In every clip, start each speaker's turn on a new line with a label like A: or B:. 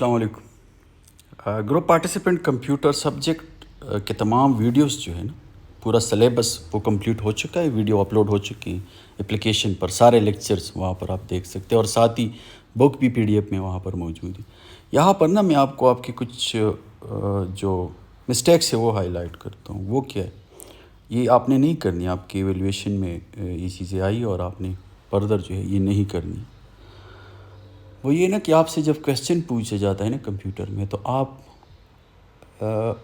A: السلام علیکم. Group participant computer subject کے تمام ویڈیوز جو ہے نا، پورا سلیبس وہ کمپلیٹ ہو چکا ہے، ویڈیو اپلوڈ ہو چکی ہیں اپلیکیشن پر، سارے لیکچرز وہاں پر آپ دیکھ سکتے ہیں، اور ساتھ ہی بک بھی PDF میں وہاں پر موجود ہے. یہاں پر نا میں آپ کی کچھ جو مسٹیکس ہے وہ ہائی لائٹ کرتا ہوں. وہ کیا ہے، یہ آپ نے نہیں کرنی، آپ کی ایویلیویشن میں یہ چیزیں آئی اور آپ نے فردر جو ہے یہ نہیں کرنی. وہ یہ نا کہ آپ سے جب کویسچن پوچھا جاتا ہے نا کمپیوٹر میں، تو آپ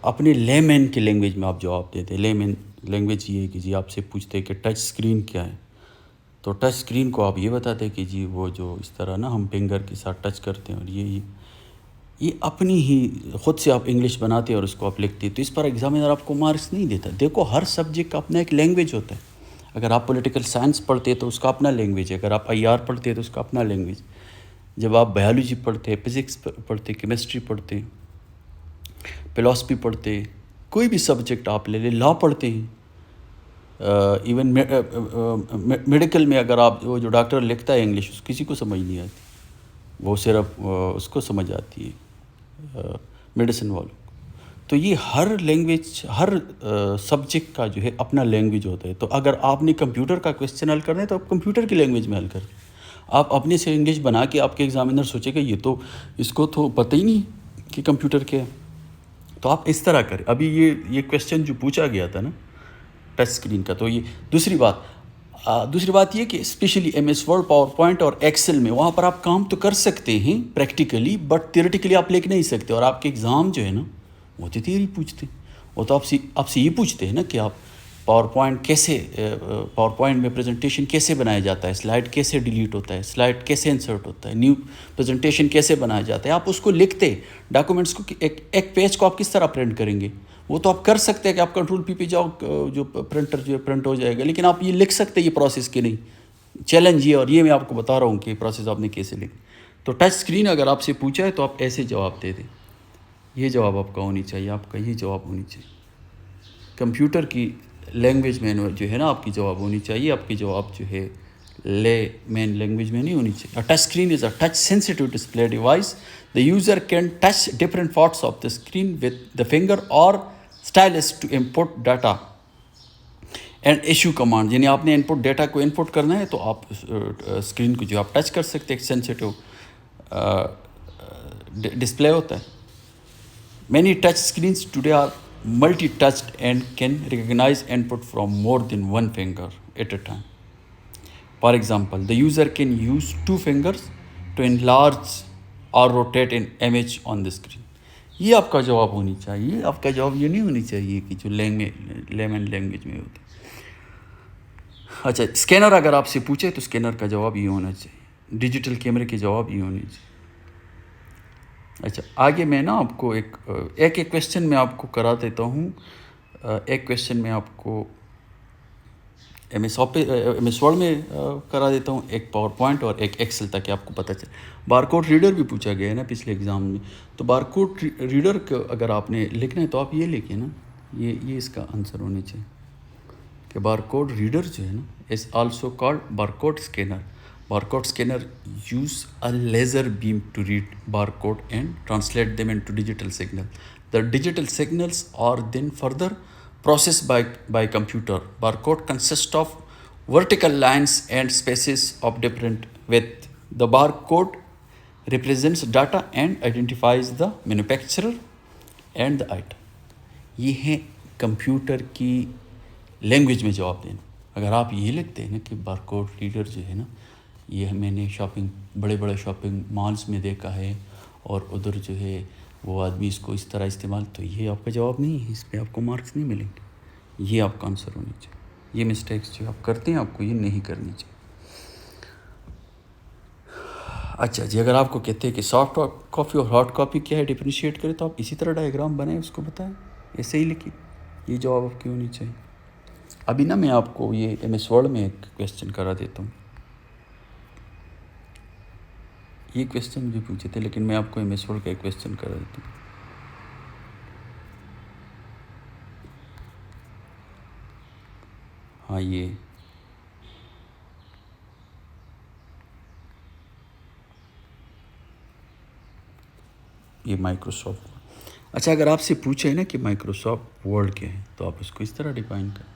A: اپنے لے مین کی لینگویج میں آپ جواب دیتے ہیں. لے مین لینگویج یہ ہے کہ جی آپ سے پوچھتے ہیں کہ ٹچ سکرین کیا ہے، تو ٹچ سکرین کو آپ یہ بتاتے ہیں کہ جی وہ جو اس طرح نا ہم فنگر کے ساتھ ٹچ کرتے ہیں، اور یہ اپنی ہی خود سے آپ انگلش بناتے ہیں اور اس کو آپ لکھتے ہیں. تو اس پر ایگزامینر آپ کو مارکس نہیں دیتا. دیکھو، ہر سبجیکٹ کا اپنا ایک لینگویج ہوتا ہے. اگر آپ پولیٹیکل سائنس پڑھتے ہیں تو اس کا اپنا لینگویج ہے، اگر آپ IR پڑھتے ہیں تو اس کا اپنا لینگویج. جب آپ بایولوجی پڑھتے ہیں، فزکس پڑھتے، کیمسٹری پڑھتے، فلاسفی پڑھتے، کوئی بھی سبجیکٹ آپ لے لیں، لا پڑھتے ہیں، ایون میڈیکل میں اگر آپ وہ جو ڈاکٹر لکھتا ہے انگلش، اس کسی کو سمجھ نہیں آتی، وہ صرف اس کو سمجھ آتی ہے میڈیسن والوں. تو یہ ہر لینگویج، ہر سبجیکٹ کا جو ہے اپنا لینگویج ہوتا ہے. تو اگر آپ نے کمپیوٹر کا کویسچن حل کرنا ہے تو آپ کمپیوٹر کی لینگویج میں حل کریں. آپ اپنے سے انگلش بنا کے آپ کے ایگزامینر سوچے گا یہ تو اس کو تو پتہ ہی نہیں کہ کمپیوٹر کیا ہے. تو آپ اس طرح کریں. ابھی یہ کویسچن جو پوچھا گیا تھا نا ٹچ اسکرین کا، تو یہ دوسری بات یہ کہ specially MS Word, PowerPoint اور ایکسل میں وہاں پر آپ کام تو کر سکتے ہیں پریکٹیکلی، بٹ تھیوریٹیکلی آپ لکھ نہیں سکتے. اور آپ کے ایگزام جو ہے نا وہ تو تھیوری پوچھتے ہیں. وہ تو آپ سے یہ پوچھتے ہیں نا کہ آپ پاور پوائنٹ میں پریزنٹیشن کیسے بنایا جاتا ہے، سلائڈ کیسے ڈیلیٹ ہوتا ہے، سلائڈ کیسے انسرٹ ہوتا ہے، نیو پریزنٹیشن کیسے بنایا جاتا ہے. آپ اس کو لکھتے، ڈاکومنٹس کو ایک پیج کو آپ کس طرح پرنٹ کریں گے. وہ تو آپ کر سکتے ہیں کہ آپ کنٹرول P پہ جاؤ، جو پرنٹر جو پرنٹ ہو جائے گا، لیکن آپ یہ لکھ سکتے یہ پروسیس کی نہیں. چیلنج یہ، اور یہ میں آپ کو بتا رہا ہوں کہ پروسیس آپ نے کیسے لکھی. تو ٹچ اسکرین اگر آپ سے پوچھا ہے تو آپ ایسے جواب دے دیں. یہ جواب آپ کا ہونی چاہیے، آپ کا یہ جواب ہونی چاہیے. کمپیوٹر کی لینگویج میں جو ہے نا آپ کی جواب ہونی چاہیے. آپ کی جواب جو ہے لے مین لینگویج میں نہیں ہونی چاہیے. Touch screen is a touch sensitive display device. The user can touch different parts of the screen with the finger or stylus to input data and issue command. یعنی آپ نے انپٹ ڈیٹا کو input کرنا ہے تو آپ screen کو جو آپ ٹچ کر سکتے ہیں. ایک سینسیٹیو ڈسپلے ہوتا ہے. Many touch screens today are multi-touched and can recognize input from more than one finger at a time. For example, the user can use two fingers to enlarge اور rotate in image on the screen. یہ آپ کا جواب ہونی چاہیے. آپ کا جواب یہ نہیں ہونی چاہیے کہ جو لیمن لینگویج میں ہوتی. اچھا، اسکینر اگر آپ سے پوچھے تو اسکینر کا جواب یہ ہونا چاہیے. ڈیجیٹل کیمرے کے جواب یہ ہونے چاہیے. اچھا، آگے میں نا آپ کو ایک کویسچن میں آپ کو کرا دیتا ہوں. ایک کویسچن میں آپ کو MS ورڈ میں کرا دیتا ہوں، ایک پاور پوائنٹ اور ایک ایکسل، تاکہ آپ کو پتہ چلے. بار کوڈ ریڈر بھی پوچھا گیا ہے نا پچھلے ایگزام میں. تو بار کوڈ ریڈر کو اگر آپ نے لکھنا ہے تو آپ یہ لکھیں نا، یہ اس کا آنسر ہونا چاہیے کہ بار کوڈ ریڈر جو ہے نا is also called bar code scanner. Bar code scanner use a laser beam to read bar code and translate them into digital signal. The digital signals are then further processed by computer. Barcode consists of vertical lines and spaces of different width. The barcode represents data and identifies the manufacturer and the item. یہ ہے computer کی language میں جواب دینا. اگر آپ یہ لکھتے ہیں نا کہ بارکوڈ ریڈر جو ہے نا، یہ میں نے بڑے شاپنگ مالز میں دیکھا ہے، اور ادھر جو ہے وہ آدمی اس کو اس طرح استعمال، تو یہ آپ کا جواب نہیں ہے. اس پہ آپ کو مارکس نہیں ملیں گے. یہ آپ کا آنسر ہونا چاہیے. یہ مسٹیکس جو آپ کرتے ہیں آپ کو یہ نہیں کرنی چاہیے. اچھا جی، اگر آپ کو کہتے ہیں کہ سافٹ کاپی اور ہارڈ کاپی کیا ہے، ڈفرینشیٹ کریں، تو آپ اسی طرح ڈائیگرام بنائیں، اس کو بتائیں، ایسے ہی لکھیں. یہ جواب آپ کی ہونی چاہیے. ابھی نا میں آپ کو یہ MS ورڈ میں ایک کویسچن کرا دیتا ہوں. یہ کویسچن مجھے پوچھے تھے، لیکن میں آپ کو MS ورڈ کا ایک کویسچن کرا دیتا ہوں. ہاں، یہ یہ مائکروسافٹ. اچھا اگر آپ سے پوچھے نا کہ مائکروسافٹ ورڈ کیا ہے تو آپ اس کو اس طرح ڈیفائن کریں,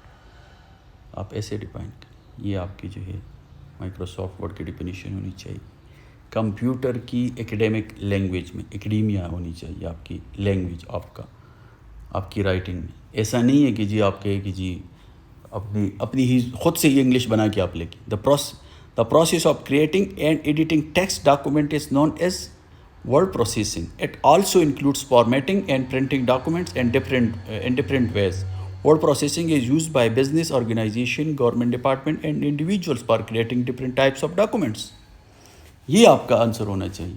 A: آپ ایسے ڈیفائن کریں. یہ آپ کی جو ہے مائکروسافٹ ورڈ کی ڈیفینیشن ہونی چاہیے. کمپیوٹر کی ایکڈیمک لینگویج میں, ایکڈیمیا ہونی چاہیے آپ کی لینگویج, آپ کی رائٹنگ میں. ایسا نہیں ہے کہ جی آپ کہے کہ جی اپنی ہی خود سے ہی انگلش بنا کے آپ لکھیں. The process of creating and editing text document is known as word processing. It also includes formatting and printing documents in different ways. Word processing is used by business organization, government department and individuals for creating different types of documents. یہ آپ کا answer ہونا چاہیے,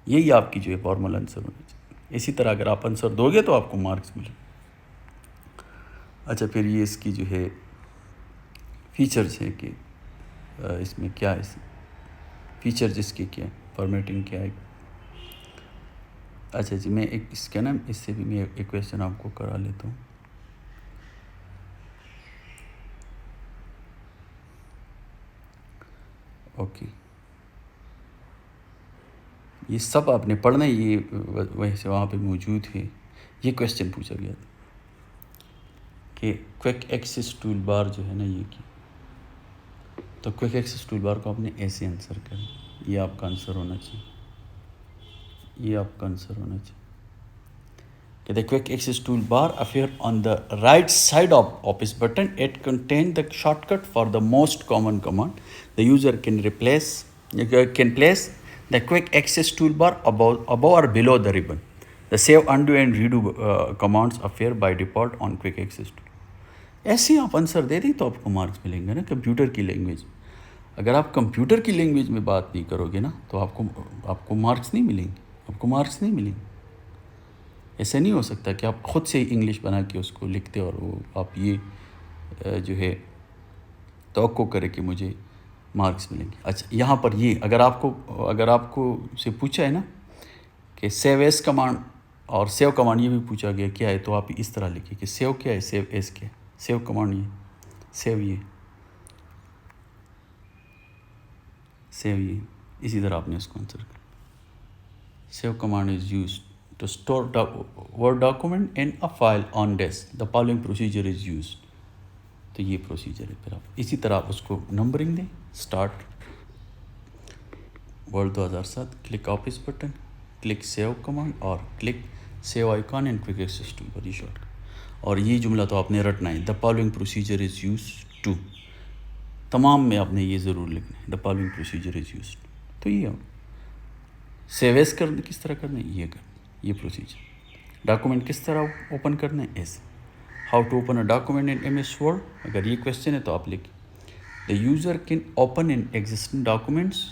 A: یہی آپ کی جو ہے فارمل آنسر ہونا چاہیے. اسی طرح اگر آپ آنسر دو گے تو آپ کو مارکس ملے. اچھا پھر یہ اس کی جو ہے فیچرز ہے کہ اس میں کیا ہے, فیچرز اس کے کیا ہے, فارمیٹنگ کیا ہے. اچھا جی میں ایک اس کا نا اس سے بھی میں ایک کویشچن آپ کو کرا لیتا ہوں. اوکے, یہ سب آپ نے پڑھنا ہے, یہ ویسے وہاں پہ موجود ہے. یہ کویشچن پوچھا گیا تھا کہ کوئک ایکسیس ٹول بار جو ہے نا یہ کی, تو کوئک ایکسیس ٹول بار کو آپ نے ایسے آنسر کرنا. یہ آپ کا آنسر ہونا چاہیے, یہ آپ کا آنسر ہونا چاہیے کہ the quick access toolbar appear on the right side of office button. It contains the shortcut for the most common command. The user can place the quick access toolbar above or below the ribbon. The save, undo and redo commands appear by default on quick access tool. ایسے ہی آپ answer دے دیں تو آپ کو marks ملیں گے نا computer کی لینگویج میں. اگر آپ کمپیوٹر کی لینگویج میں بات نہیں کرو گے نا تو آپ کو مارکس نہیں ملیں گے, آپ کو مارکس نہیں ملیں گے. ایسا نہیں ہو سکتا کہ آپ خود سے انگلش بنا کے اس کو لکھتے اور وہ آپ یہ جو ہے توقع کرے کہ مجھے مارکس ملیں گے. اچھا یہاں پر یہ اگر آپ کو سے پوچھا ہے نا کہ سیو ایس کمانڈ اور سیو کمانڈ یہ بھی پوچھا گیا کیا ہے, تو آپ اس طرح لکھیں کہ سیو کیا ہے, سیو ایس کیا ہے. سیو کمانڈ یہ, سیو یہ, اسی طرح آپ نے اس کو آنسر کرنا. Save command is used to store Word document in a file on disk. The following procedure is used. تو یہ پروسیجر ہے. پھر آپ اسی طرح آپ اس کو نمبرنگ دیں. Start word 2007, click office button, click save command اور click save icon and quick access tool پر. یہ شارٹ اور یہ جملہ تو آپ نے رٹنا ہے. The following procedure is use to, تمام میں آپ نے یہ ضرور لکھنا ہے. The following procedure is use to. تو یہ سیو ایس کرنا کس طرح کرنا ہے, یہ کرنا, یہ پروسیجر. ڈاکومنٹ کس طرح اوپن کرنا ہے, ایسے. How to open a document in M S Word, اگر یہ کویشچن ہے تو آپ لکھیں the user can open an existing documents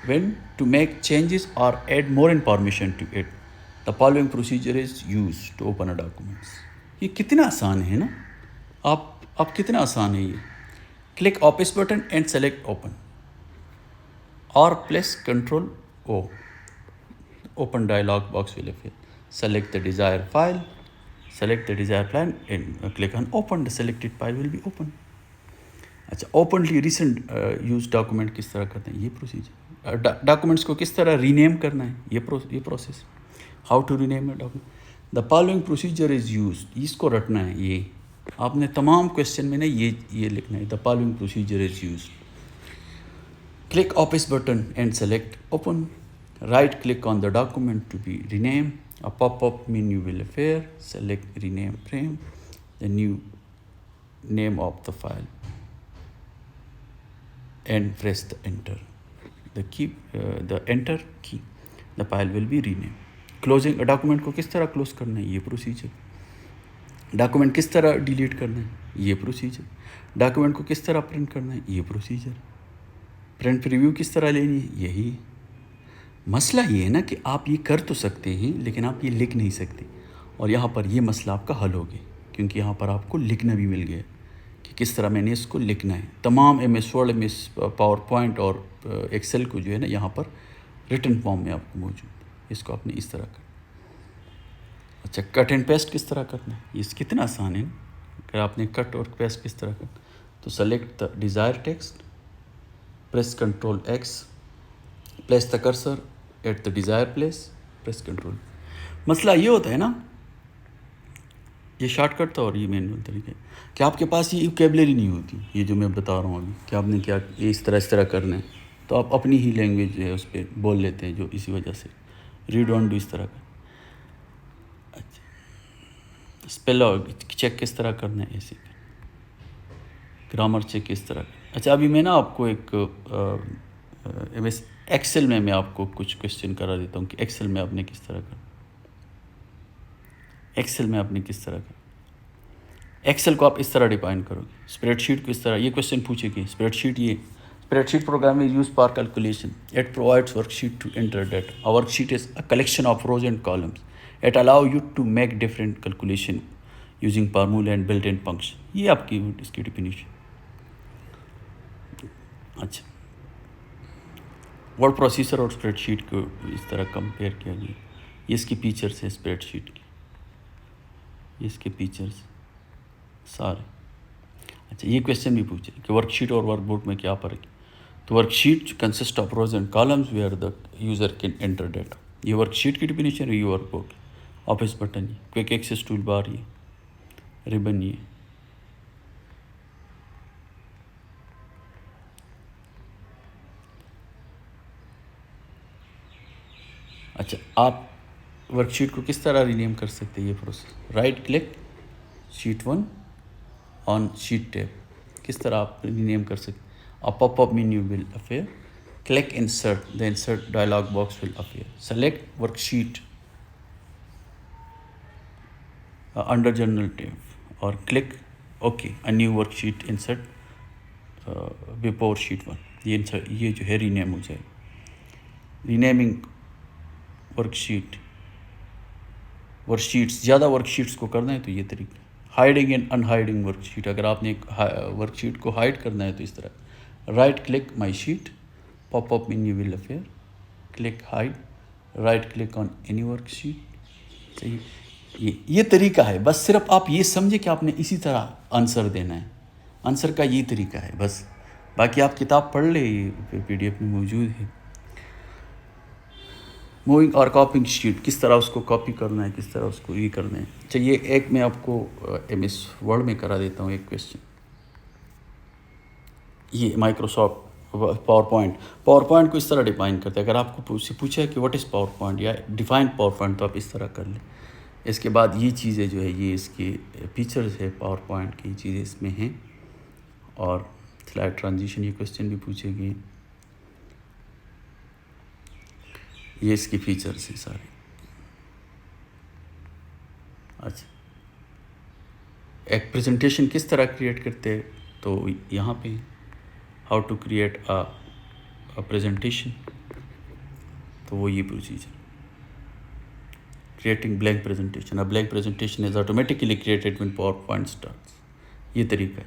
A: when to make changes اور add more information to it. The following procedure is use to open a documents. یہ کتنا آسان ہے نا, آپ کتنا آسان ہے یہ. Click office button and select open اور place control O. Open dialog box will appear. Select the desired file. Select the desired file and click on open. The selected file will be open. اچھا openly recent used document کس طرح کرتے ہیں, یہ procedure. Documents کو کس طرح رینیم کرنا ہے, یہ process. How to rename a document. The following procedure is used, اس کو رٹنا ہے. یہ آپ نے تمام کویشچن میں نا یہ لکھنا ہے. The following procedure is used. Click office button and select open. Right click on the document to be renamed. A pop-up menu will appear. Select rename frame, the new name of the file and press the enter. The enter key. The file will be renamed. Closing a document کو کس طرح close کرنا ہے, یہ procedure. Document کس طرح delete کرنا ہے, یہ پروسیجر. ڈاکومنٹ کو کس طرح پرنٹ کرنا ہے, یہ پروسیجر. پرنٹ پریویو کس طرح لینی ہے, یہی. مسئلہ یہ ہے نا کہ آپ یہ کر تو سکتے ہیں لیکن آپ یہ لکھ نہیں سکتے, اور یہاں پر یہ مسئلہ آپ کا حل ہو گیا کیونکہ یہاں پر آپ کو لکھنا بھی مل گیا کہ کس طرح میں نے اس کو لکھنا ہے. تمام M S Word, M S PowerPoint اور ایکسل کو جو ہے نا یہاں پر ریٹن فارم میں آپ کو موجود ہے. اس کو آپ نے اس طرح کرنا. اچھا کٹ اینڈ پیسٹ کس طرح کرنا ہے, یہ کتنا آسان ہے. اگر آپ نے کٹ اور پیسٹ کس طرح کرنا تو select the desire text, press control X, place the cursor at the desire place press control. مسئلہ یہ ہوتا ہے نا, یہ شارٹ کٹ تھا اور یہ مینول طریقہ ہے کہ آپ کے پاس یہ ووکیبلری نہیں ہوتی, یہ جو میں بتا رہا ہوں ابھی کہ آپ نے کیا یہ اس طرح کرنا ہے, تو آپ اپنی ہی لینگویج جو ہے اس پہ بول لیتے ہیں, جو اسی وجہ سے ریڈ آن ڈو اس طرح کا. اچھا, اسپیل چیک کس طرح کرنا ہے, ایسے گرامر چیک کس طرح. اچھا, ابھی میں نا آپ کو ایک ایکسل میں آپ کو کچھ کوشچن کرا دیتا ہوں کہ ایکسل میں آپ نے کس طرح کرنا. ایکسل میں آپ نے کس طرح کرنا, ایکسل کو آپ اس طرح ڈیفائن کرو گے, اسپریڈ شیٹ کو اس طرح. یہ کوشچن پوچھے گی اسپریڈ شیٹ, یہ spreadsheet program is use for calculation. It provides worksheet to enter data. A worksheet is a collection of rows and columns. It allow you to make different calculation using formula and built-in function. یہ آپ کی اس کی definition. اچھا, word processor اور spread sheet کو اس طرح compare کیا گیا. یہ اس کی فیچرس ہیں اسپریڈ شیٹ کی, یہ اس کے فیچرس سارے. اچھا, یہ کویشچن بھی پوچھے کہ ورک شیٹ اور ورک بک میں کیا فرق ہے. تو worksheet consist of rows and columns where the user can enter data. یہ ورک شیٹ کی ڈیفینیشن ہے. یہ ورک بک, آفس بٹن, یہ کوئک ایکسیس ٹول بار, یہ ریبن, یہ. اچھا, آپ ورک شیٹ کو کس طرح رینیم کر سکتے ہیں, یہ پروسیس. رائٹ کلک شیٹ 1 آن شیٹ ٹیب, کس طرح آپ رینیم کر سکتے. A pop-up menu will appear. Click insert. The insert dialog box will appear. Select worksheet under general tab or click OK. A new worksheet insert before sheet 1. یہ جو ہے رینیم ہو جائے. رینیمنگ work sheets زیادہ ورک شیٹس کو کرنا ہے تو یہ طریقہ. Hiding and in hiding work sheet. اگر آپ نے ایک ورک شیٹ کو ہائڈ کرنا ہے تو اس طرح. Right click my sheet, pop up menu will appear, click hide, right click on any worksheet. صحیح, یہ طریقہ ہے. بس صرف آپ یہ سمجھے کہ آپ نے اسی طرح آنسر دینا ہے. آنسر کا یہ طریقہ ہے بس. باقی آپ کتاب پڑھ لیں, یہ پی ڈی ایف میں موجود ہے. موونگ اور کاپنگ شیٹ, کس طرح اس کو کاپی کرنا ہے, کس طرح اس کو یہ کرنا ہے. چلیے ایک میں آپ کو ایم ایس ورڈ میں کرا دیتا ہوں ایک کویشچن. یہ مائکروسافٹ پاور پوائنٹ کو اس طرح ڈیفائن کرتے ہیں. اگر آپ کو پوچھا ہے کہ واٹ از پاور پوائنٹ یا ڈیفائن پاور پوائنٹ, تو آپ اس طرح کر لیں. اس کے بعد یہ چیزیں جو ہے, یہ اس کے فیچرز ہے پاور پوائنٹ کی, چیزیں اس میں ہیں. اور سلائڈ ٹرانزیشن, یہ کویشچن بھی پوچھے گئے. یہ اس کی فیچرز ہیں سارے. اچھا, ایک پریزنٹیشن کس طرح کریٹ کرتے ہیں, تو یہاں پہ how to create a presentation, تو وہ یہ procedure. Creating blank presentation. A blank presentation is automatically created when PowerPoint starts. یہ طریقہ ہے.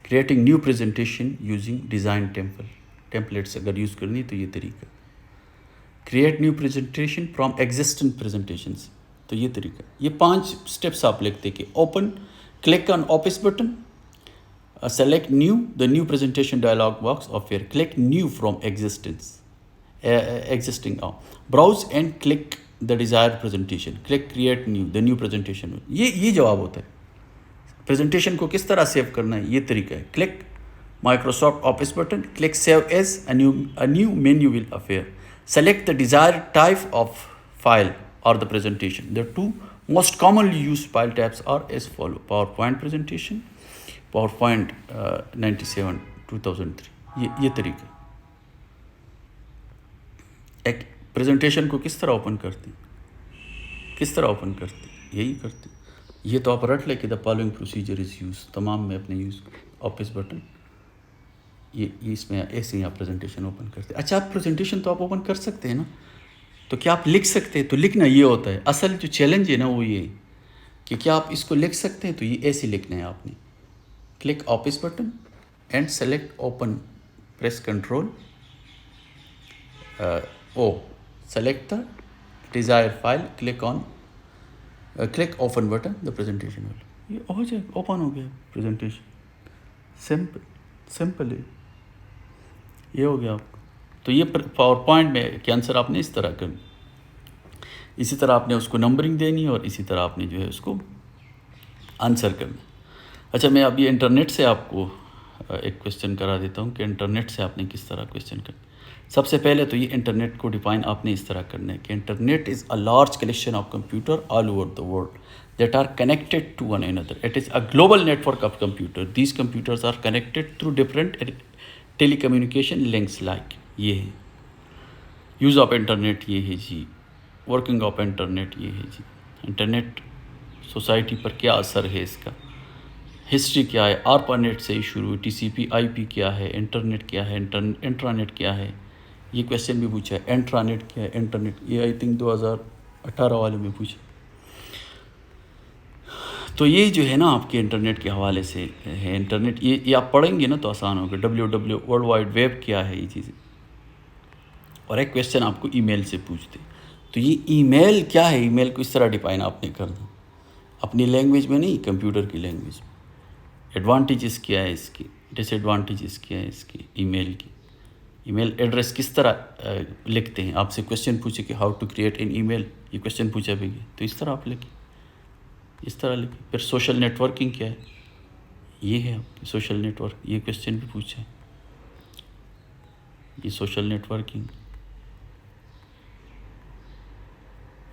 A: Creating new presentation using design templates, اگر یوز کرنی تو یہ طریقہ. Create new presentation from existing presentations, تو یہ طریقہ. یہ 5 اسٹیپس آپ لکھتے کہ open, click on office button, select new, the new presentation dialog box appear, click new from existing browse and click the desired presentation, click create new, the new presentation. یہ جواب ہوتا ہے. پریزنٹیشن کو کس طرح سیو کرنا ہے, یہ طریقہ ہے. Click Microsoft office button, click save as, a new menu will appear, select the desired type of file or the presentation. The 2 most commonly used file types are as follow: PowerPoint presentation, PowerPoint 97 2003. یہ طریقہ. ایک presentation کو کس طرح open کرتے ہیں, کس طرح اوپن کرتے ہیں, یہی کرتے ہیں. یہ تو آپ رٹ لیں کہ دا فالوئنگ پروسیجر از یوز, تمام میں اپنے یوز. آفس بٹن, یہ اس میں ایسے ہی آپ پریزنٹیشن اوپن کرتے ہیں. اچھا, آپ پریزنٹیشن تو آپ اوپن کر سکتے ہیں نا, تو کیا آپ لکھ سکتے ہیں؟ تو لکھنا یہ ہوتا ہے اصل جو چیلنج ہے نا, وہ یہ کہ کیا آپ اس کو لکھ سکتے ہیں. تو یہ ایسے لکھنا ہے آپ نے. Click office button and select open, press Ctrl O, select the desired file, click open button, the presentation will, یہ ہو جائے, اوپن ہو گیا پریزنٹیشن. سمپل ہے, یہ ہو گیا آپ کو. تو یہ پاور پوائنٹ میں کہ آنسر آپ نے اس طرح کرنی، اسی طرح آپ نے اس کو نمبرنگ دینی اور اسی طرح آپ نے جو ہے اس کو آنسر کرنا۔ اچھا میں اب یہ انٹرنیٹ سے آپ کو ایک کویسچن کرا دیتا ہوں کہ انٹرنیٹ سے آپ نے کس طرح کویسچن کرنا۔ سب سے پہلے تو یہ انٹرنیٹ کو ڈیفائن آپ نے اس طرح کرنا ہے کہ internet is a large collection of computer all over the world that are connected to one another. It is a global network of computers. These computers are connected through different telecommunication links like یہ ہے use of internet, یہ ہے جی working of internet, یہ ہے جی internet society پر کیا اثر ہے اس کا، ہسٹری کیا ہے، آرپانیٹ سے ہی شروع، ٹی سی پی آئی پی کیا ہے، انٹرنیٹ کیا ہے، انٹرانیٹ کیا ہے، یہ کویسچن بھی پوچھا ہے، انٹرانیٹ کیا ہے، انٹرنیٹ یہ آئی تھنک 2018 والے میں پوچھا۔ تو یہ جو ہے نا آپ کے انٹرنیٹ کے حوالے سے ہے، انٹرنیٹ یہ آپ پڑھیں گے نا تو آسان ہوگا، WWW ورلڈ وائڈ ویب کیا ہے یہ چیزیں۔ اور ایک کویسچن آپ کو ای میل سے پوچھتے، تو یہ ای میل کیا ہے، ای میل کو اس طرح ڈیفائن آپ نے کرنا اپنی لینگویج میں نہیں، کمپیوٹر کی لینگویج میں۔ ایڈوانٹیجز کیا ہے اس کی، ڈس ایڈوانٹیجز کیا ہے اس کی ای میل کی، ای میل ایڈریس کس طرح لکھتے ہیں، آپ سے کویسچن پوچھے کہ ہاؤ ٹو کریٹ این ای میل، یہ کویسچن پوچھا بھی گیا تو اس طرح آپ لکھیں، اس طرح لکھیں۔ پھر سوشل نیٹ ورکنگ کیا ہے، یہ ہے آپ کی سوشل نیٹ ورک، یہ کویسچن بھی پوچھا ہے، یہ سوشل نیٹ ورکنگ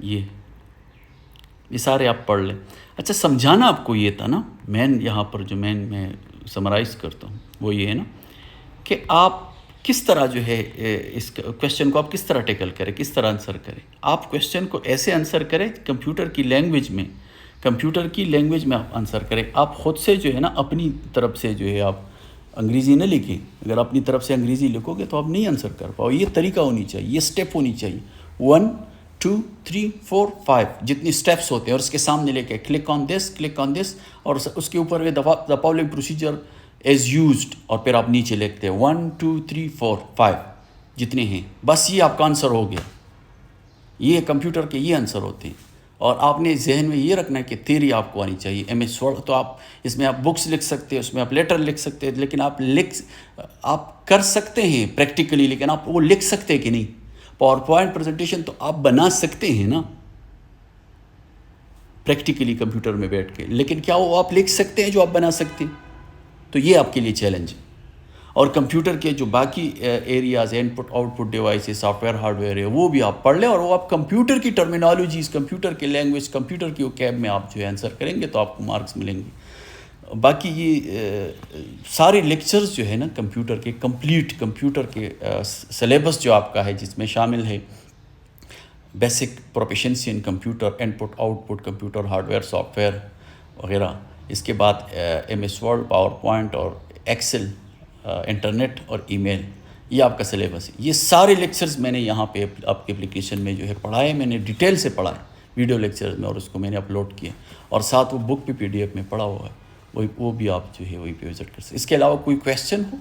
A: یہ سارے آپ پڑھ لیں۔ اچھا سمجھانا آپ کو یہ تھا نا، مین یہاں پر جو میں سمرائز کرتا ہوں وہ یہ ہے نا کہ آپ کس طرح جو ہے اس کویسچن کو آپ کس طرح ٹیکل کریں، کس طرح آنسر کریں۔ آپ کویسچن کو ایسے آنسر کریں کمپیوٹر کی لینگویج میں آپ آنسر کریں۔ آپ خود سے جو ہے نا اپنی طرف سے جو ہے آپ انگریزی نہ لکھیں، اگر اپنی طرف سے انگریزی لکھو گے تو آپ نہیں آنسر کر پاؤ۔ یہ طریقہ ہونی چاہیے، یہ سٹیپ ہونی چاہیے، 1 2 3 4 5 جتنی سٹیپس ہوتے ہیں، اور اس کے سامنے لے کے کلک آن دس اور اس کے اوپر دا فالوئنگ پروسیجر ایز یوزڈ، اور پھر آپ نیچے لکھتے ہیں 1 2 3 4 5 جتنے ہیں، بس یہ آپ کا آنسر ہو گیا۔ یہ کمپیوٹر کے یہ آنسر ہوتے ہیں، اور آپ نے ذہن میں یہ رکھنا ہے کہ تھیوری آپ کو آنی چاہیے۔ ایم ایس ورڈ تو آپ اس میں آپ بکس لکھ سکتے ہیں، اس میں آپ لیٹر لکھ سکتے ہیں، لیکن آپ کر سکتے ہیں پریکٹیکلی، لیکن آپ وہ لکھ سکتے ہیں کہ نہیں؟ پاور پوائنٹ پریزنٹیشن تو آپ بنا سکتے ہیں نا پریکٹیکلی کمپیوٹر میں بیٹھ کے، لیکن کیا وہ آپ لکھ سکتے ہیں جو آپ بنا سکتے ہیں؟ تو یہ آپ کے لیے چیلنج ہے۔ اور کمپیوٹر کے جو باقی ایریاز ہیں، input output devices, software hardware ہے، وہ بھی آپ پڑھ لیں، اور وہ آپ کمپیوٹر کی ٹرمینالوجیز، کمپیوٹر کی لینگویج، کمپیوٹر کی وکیب میں آپ جو ہے آنسر کریں گے تو آپ کو مارکس ملیں گے۔ باقی یہ سارے لیکچرز جو ہے نا کمپیوٹر کے کمپلیٹ، کمپیوٹر کے سلیبس جو آپ کا ہے، جس میں شامل ہے basic proficiency in computer, input output computer hardware, software وغیرہ، اس کے بعد M S Word, PowerPoint اور ایکسل، انٹرنیٹ اور ای میل، یہ آپ کا سلیبس ہے۔ یہ سارے لیکچرز میں نے یہاں پہ آپ کے اپلیکیشن میں جو ہے پڑھائے، میں نے ڈیٹیل سے پڑھا ہے ویڈیو لیکچرز میں، اور اس کو میں نے اپلوڈ کیا، اور ساتھ وہ بک بھی PDF میں پڑھا ہوا ہے، وہ بھی آپ جو ہے وہی پہ وزٹ کر سکتے۔ اس کے علاوہ کوئی کویسچن ہو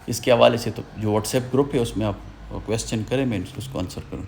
A: اس کے حوالے سے تو جو واٹس ایپ گروپ ہے اس میں آپ کویسچن کریں، میں اس کو آنسر کروں۔